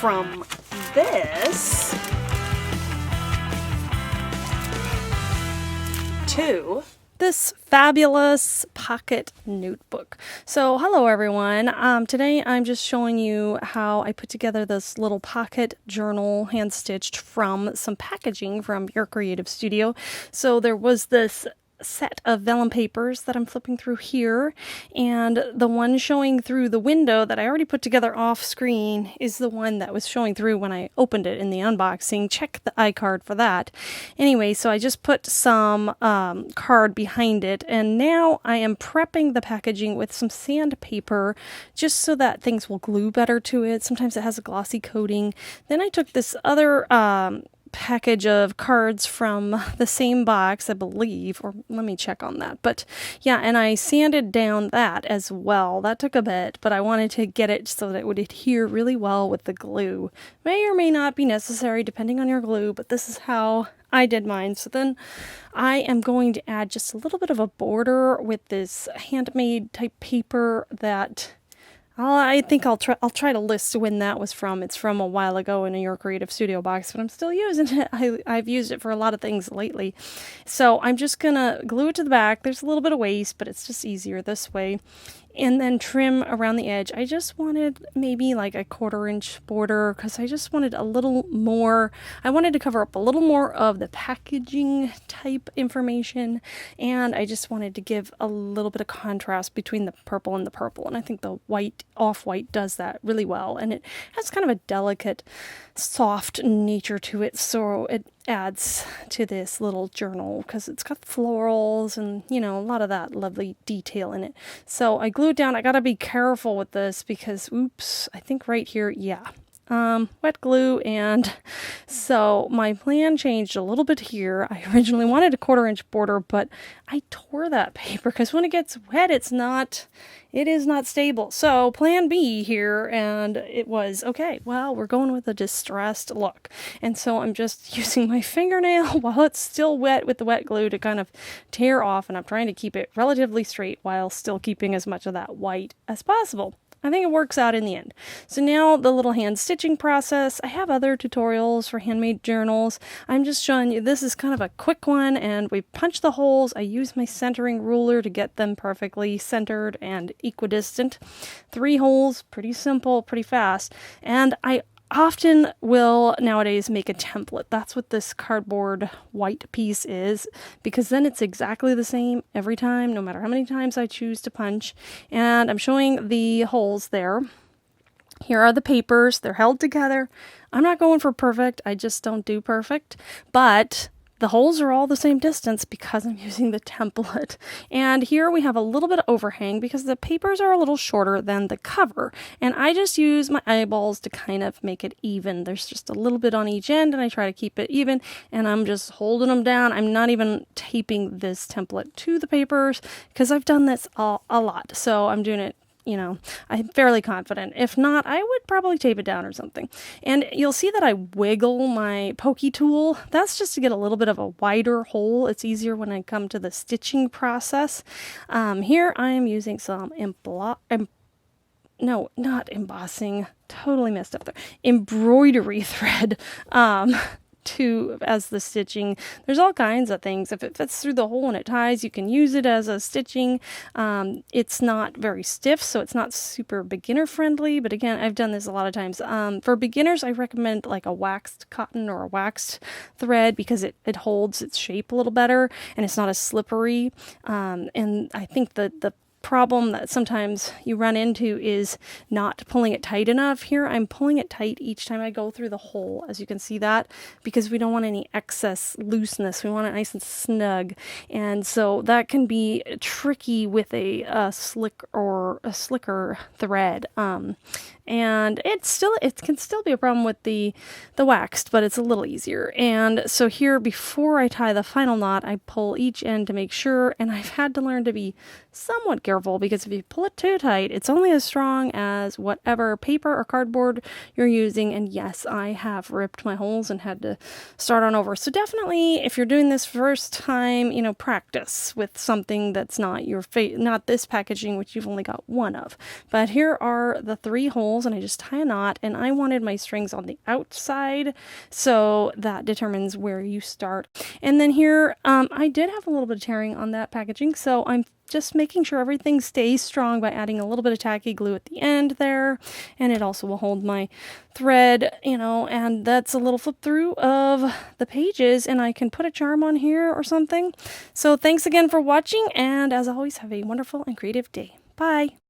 from this to this fabulous pocket notebook. So hello everyone. Today I'm just showing you how I put together this little pocket journal hand stitched from some packaging from Your Creative Studio. So there was this set of vellum papers that I'm flipping through here, and the one showing through the window that I already put together off screen is the one that was showing through when I opened it in the unboxing. Check the iCard for that. Anyway, so I just put some card behind it, and now I am prepping the packaging with some sandpaper just so that things will glue better to it. Sometimes it has a glossy coating. Then I took this other package of cards from the same box, I believe, or let me check on that. But yeah, and I sanded down that as well. That took a bit, but I wanted to get it so that it would adhere really well with the glue. May or may not be necessary depending on your glue, but this is how I did mine. So then I am going to add just a little bit of a border with this handmade type paper that I think I'll try to list when that was from. It's from a while ago in a Your Creative Studio box, but I'm still using it. I've used it for a lot of things lately. So I'm just going to glue it to the back. There's a little bit of waste, but it's just easier this way. And then trim around the edge. I just wanted maybe like a 1/4 inch border because I just wanted a little more. I wanted to cover up a little more of the packaging type information, and I just wanted to give a little bit of contrast between the purple and the purple. And I think the white, off-white, does that really well. And it has kind of a delicate, soft nature to it, so it adds to this little journal because it's got florals and, you know, a lot of that lovely detail in it. So I glued down. I gotta be careful with this because, oops, I think right here, yeah, wet glue. And so my plan changed a little bit here. I originally wanted a 1/4 inch border, but I tore that paper because when it gets wet, it is not stable. So plan B here, and it was, okay, well, we're going with a distressed look. And so I'm just using my fingernail while it's still wet with the wet glue to kind of tear off, and I'm trying to keep it relatively straight while still keeping as much of that white as possible. I think it works out in the end. So now the little hand stitching process. I have other tutorials for handmade journals. I'm just showing you, this is kind of a quick one, and we punch the holes. I use my centering ruler to get them perfectly centered and equidistant. 3 holes, pretty simple, pretty fast. And I often will nowadays make a template. That's what this cardboard white piece is, because then it's exactly the same every time, no matter how many times I choose to punch. And I'm showing the holes there. Here are the papers. They're held together. I'm not going for perfect. I just don't do perfect. But the holes are all the same distance because I'm using the template. And here we have a little bit of overhang because the papers are a little shorter than the cover. And I just use my eyeballs to kind of make it even. There's just a little bit on each end, and I try to keep it even. And I'm just holding them down. I'm not even taping this template to the papers because I've done this a lot. So I'm doing it, you know, I'm fairly confident. If not, I would probably tape it down or something. And you'll see that I wiggle my pokey tool. That's just to get a little bit of a wider hole. It's easier when I come to the stitching process. Here I am using some not embossing. Totally messed up there. Embroidery thread. As the stitching. There's all kinds of things. If it fits through the hole and it ties, you can use it as a stitching. It's not very stiff, so it's not super beginner friendly, but again, I've done this a lot of times. For beginners, I recommend like a waxed cotton or a waxed thread because it holds its shape a little better and it's not as slippery. And I think the problem that sometimes you run into is not pulling it tight enough. Here I'm pulling it tight each time I go through the hole, as you can see that, because we don't want any excess looseness. We want it nice and snug, and so that can be tricky with a slicker thread. And it can still be a problem with the waxed, but it's a little easier. And so here, before I tie the final knot, I pull each end to make sure, and I've had to learn to be somewhat careful because if you pull it too tight, it's only as strong as whatever paper or cardboard you're using. And yes, I have ripped my holes and had to start on over. So definitely, if you're doing this first time, practice with something that's not not this packaging, which you've only got one of. But here are the 3 holes holes and I just tie a knot, and I wanted my strings on the outside, so that determines where you start. And then here, I did have a little bit of tearing on that packaging, so I'm just making sure everything stays strong by adding a little bit of tacky glue at the end there, and it also will hold my thread, you know, and that's a little flip through of the pages, and I can put a charm on here or something. So thanks again for watching, and as always, have a wonderful and creative day. Bye!